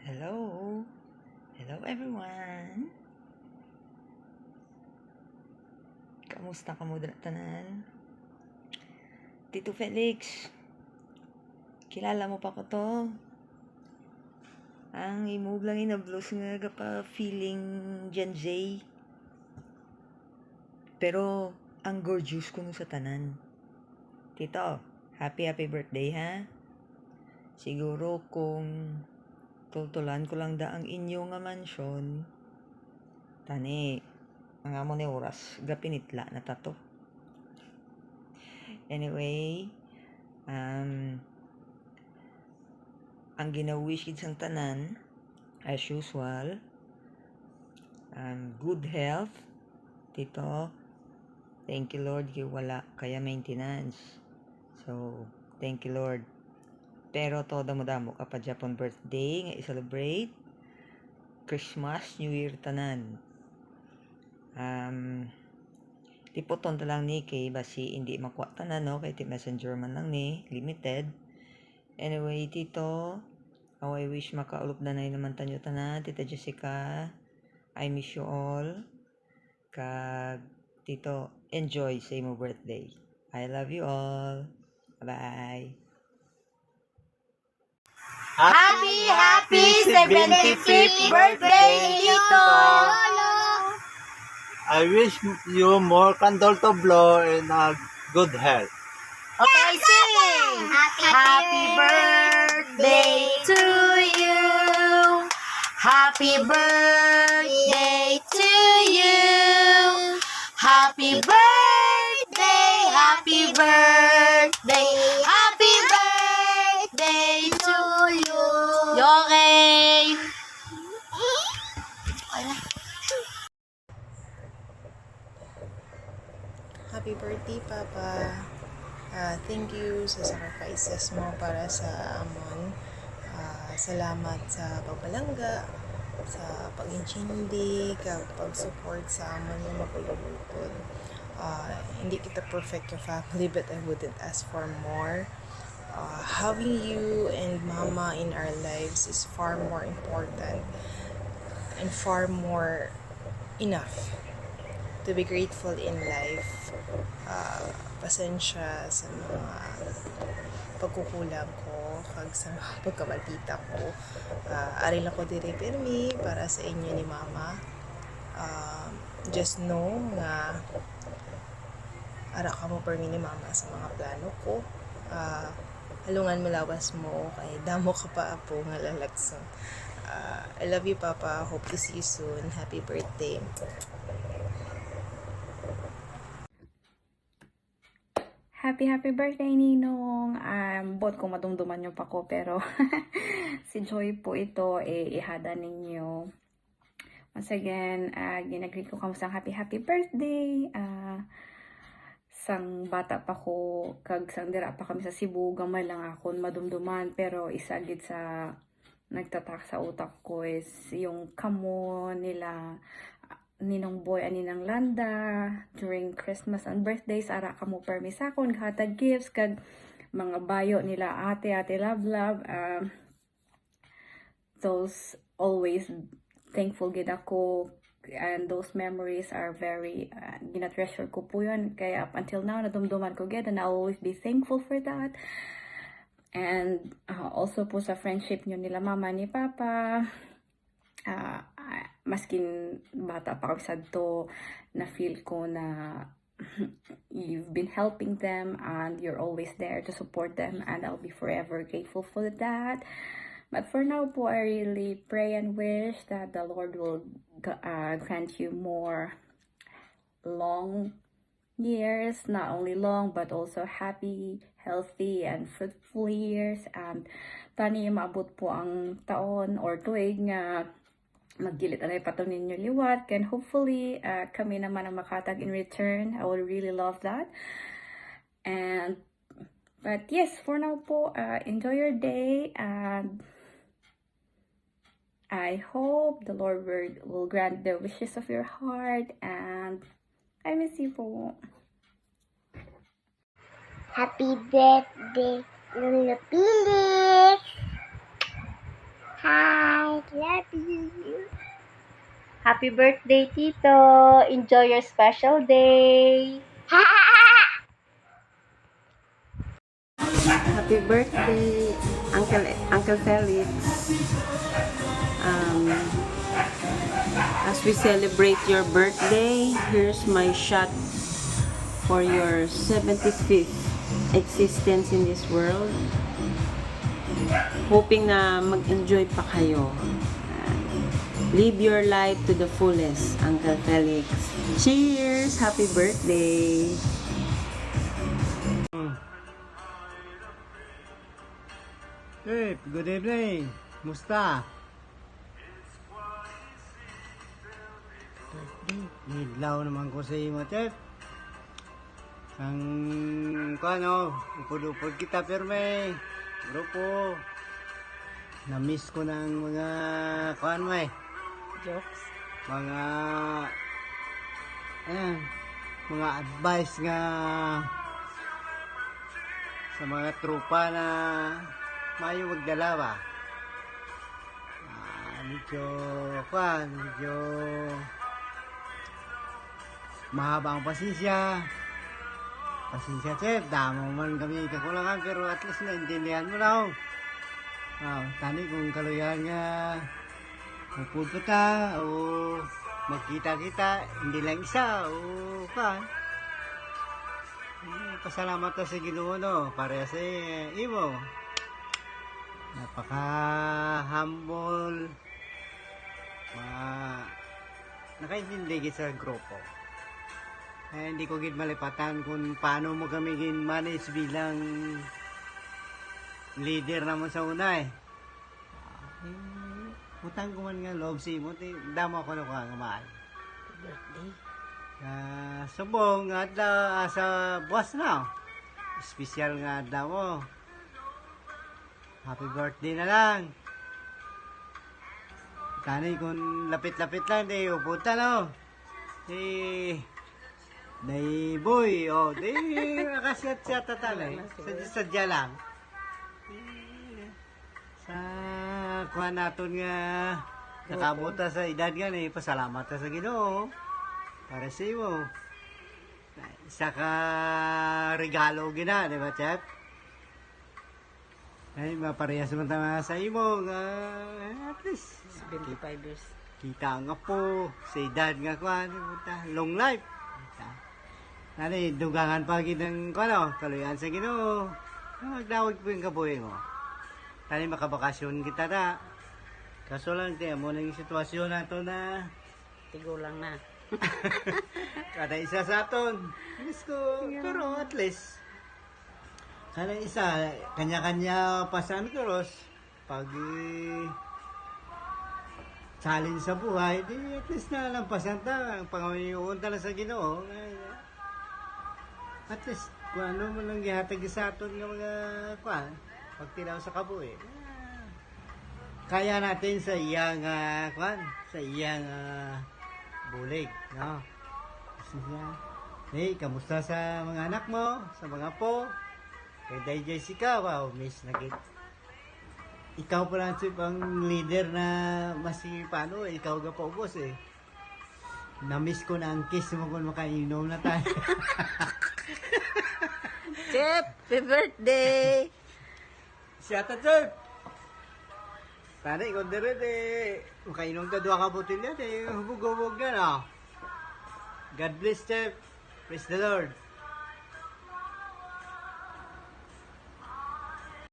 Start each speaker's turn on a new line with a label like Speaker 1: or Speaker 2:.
Speaker 1: Hello. Hello everyone. Kamusta ka mo tanan? Tito Felix. Kilala mo pa ko to? Ang imog lang inablos nga pa feeling Gen Z. Pero ang gorgeous ko no sa tanan. Tito, happy birthday ha. Siguro kung tutulan ko lang da ang inyo nga mansyon, tani, mga mo ni oras, gapinitla na tato. Anyway, ang ginawish sang tanan, as usual, good health, tito, thank you Lord, wala kaya maintenance. So, thank you Lord. Pero to damo-damo kapag Japan birthday nga i-celebrate, Christmas, New Year tanan. Tipoton ta lang ni kay basi hindi makuha tanan no kay ti messenger man lang ni limited. Anyway, tito, I wish makaulop na naman tanyo tanan. Tita Jessica, I miss you all. Kag tito, enjoy sa imo birthday. I love you all. Bye.
Speaker 2: Happy 75th birthday, Tito!
Speaker 3: I wish you more candle to blow and good health.
Speaker 2: Okay, sing! Happy birthday to you! Happy birthday to you! Happy birthday! Happy birthday! Happy birthday to you! Okay!
Speaker 4: Happy birthday, Papa. Thank you sa sacrifices mo para sa amon. Salamat sa pagpalangga, sa pag-intindi, pag-support sa amon yung mapulubutod. Hindi kita perfect your family, but I wouldn't ask for more. Having you and Mama in our lives is far more important and far more enough to be grateful in life. Pasensya sa mga pagkukulang ko kag sa pagkabalita ko. Ari lang ko diri pirmi para sa inyo ni Mama. Just know nga ara ka mo permi ni Mama sa mga plano ko. Halungan mo lawas mo kay damo ka pa po nga lalagson. I love you, Papa. Hope to see you soon. Happy birthday.
Speaker 5: Happy birthday, Ninong! Bot kung madumduman nyo pa ko, pero si Joy po ito, ihada ninyo. Once again, ginagreet ko kamusang happy birthday! Sang bata pa ko, kag sang dira pa kami sa Cebu, gamay lang ako madumduman, pero isagid sa nagtatak sa utak ko is yung kamo nila, Ninong Boy and Ninang Landa during Christmas and birthdays, ara kamo permisakon hatag gifts kag mga bayo nila ate love those always thankful gid ako, and those memories are very gina-treasure ko po yun, kaya up until now nadumduman ko gid, and I'll always be thankful for that. And also po sa friendship nyo nila Mama ni Papa, maskin bata pa kami sadto, na feel ko na you've been helping them and you're always there to support them, and I'll be forever grateful for that. But for now po, I really pray and wish that the Lord will grant you more long years, not only long but also happy, healthy, and fruitful years, and tani maabot po ang taon or tuig nga maggilit anay patong ninyo liwat, and hopefully kami naman ang makatag in return. I would really love that. But yes, for now po, enjoy your day, and I hope the Lord will grant the wishes of your heart, and I miss you po.
Speaker 2: Happy birthday, Lolo Pilis! Hi! Love you.
Speaker 5: Happy birthday, Tito. Enjoy your special day.
Speaker 6: Happy birthday, Uncle Felix. As we celebrate your birthday, here's my shot for your 75th existence in this world. Hoping na mag-enjoy pa kayo. Live your life to the fullest, Uncle Felix. Cheers! Happy birthday!
Speaker 3: Hey, good evening. Musta? Nidlaw naman ko sa iyo, Chef. Ang upod-upod kita perme. Grupo. Na-miss ko ng mga
Speaker 6: Jokes.
Speaker 3: mga advice nga sa mga tropa na mayo magdala ba. Medyo mahaba ang pasensya, Chef. Damo man kami kakulangan, pero at least naintindihan mo na. Tani kung kaluyan nga magpunta ta o magkita-kita, hindi lang isa o pasalamat ka sa Ginoo, no, para sa imo. Napaka-humble, nakaintindi gid sa grupo. Hindi ko gid malipatan kung paano mo kami gin-manage bilang leader naman sa una utang ko man nga loob si mo, damo ako na nga mahal.
Speaker 6: Birthday.
Speaker 3: Subong nga sa buwas na. Special nga daw mo. Happy birthday na lang. Tani kung lapit-lapit lang, di upunta no. Day boy, nakasyat-syat tatalay. Sadya lang. Sa kuha naton nga nakabuta sa edad nga pasalamat sa Ginoo para sa imo. Isa ka regalo gina, di ba, Chef? Ay, maparehas man tama sa imo nga at least
Speaker 6: 75 years.
Speaker 3: kita nga po sa edad nga kuha, long life. Nani, dugangan pa gid ng kaluyan sa Ginoo. Magdawag po yung kabuhi mo. Tani makabakasyon kita na. Kaso lang, tiyan mo na yung sitwasyon nato na
Speaker 6: Tigulang na.
Speaker 3: kada isa sa aton. Miss ko, pero at least kada isa, kanya-kanya pasan kuros. Pag challenge sa buhay, di at least na lang pasan ta. Ang pangawiniuon ta na sa Ginoo. At least, kung ano mo lang gihatag sa aton ng mga pag tinaw sa kabuhi. Kaya natin sa iyang sa iyang bulig, no? Hey, kamusta sa mga anak mo, sa mga po? Kay Day Jessica, wow, miss na git. Ikaw pa lang ang leader na paano, ikaw ga pa ubos Na-miss ko na ang kiss mo kung makainom na tayo.
Speaker 6: Chef, happy birthday!
Speaker 3: Siya ta, Chef! Tani, kung makainom ka 2 ka botilya, hubog-hubog ka, no? God bless, Chef. Praise the Lord.